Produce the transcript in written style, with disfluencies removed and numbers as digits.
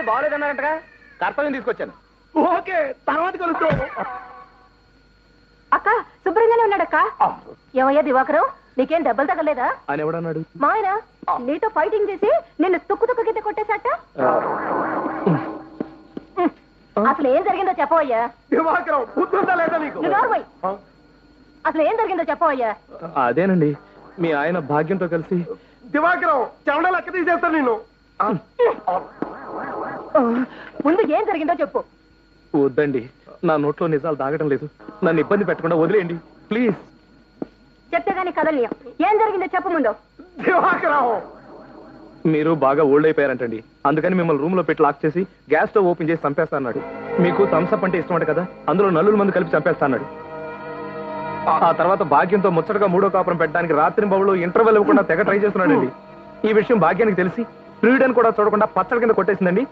బాగోలేదన్నారంటగా కర్తవ్యం తీసుకొచ్చాను. ఓకే, తర్వాత కలుస్తాం. అక్క శుభ్రంగానే ఉన్నాడక్క. ఏమయ్యా దివాకరం, నీకేం దెబ్బలు తగలేదా అని ఎవడన్నాడు? మా ఆయన నీతో ఫైటింగ్ చేసి నిన్ను తుక్కు కింద కొట్టేశాట. అసలు ఏం జరిగిందో చెప్పవయ్యా. దివాకరం బుద్ధుందా లేదా నీకు? అసలు ఏం జరిగిందో చెప్పవయ్యా. అదేనండి, మీ ఆయన భాగ్యంతో కలిసి. దివాకరం చెమట లెక్క తీసేస్తాను నేను. ముందు ఏం జరిగిందో చెప్పు. వద్దండి, నా నోట్లో నిజాలు దాగడం లేదు. నన్ను ఇబ్బంది పెట్టకుండా వదిలేయండి ప్లీజ్. చెప్తే గానీ కదలియం. ఏం జరిగిందో చెప్పు ముందు. దివాకరం మీరు బాగా ఓల్డ్ అయిపోయారంటండి, అందుకని మిమ్మల్ని రూమ్ లో పెట్టి లాక్ చేసి గ్యాస్ స్టవ్ ఓపెన్ చేసి చంపేస్తా అన్నాడు. మీకు థమ్స్అప్ అంటే ఇష్టం కదా, అందులో నలుగురు మంది కలిపి చంపేస్తా అన్నాడు. ఆ తర్వాత భాగ్యంతో ముచ్చటగా మూడో కాపురం పెట్టడానికి రాత్రి బాబులో ఇంటర్వెల్ ఇవ్వకుండా తెగ ట్రై చేస్తున్నాడండి. ఈ విషయం భాగ్యానికి తెలిసి ప్రియుడని కూడా చూడకుండా పచ్చడి కింద కొట్టేసిందండి.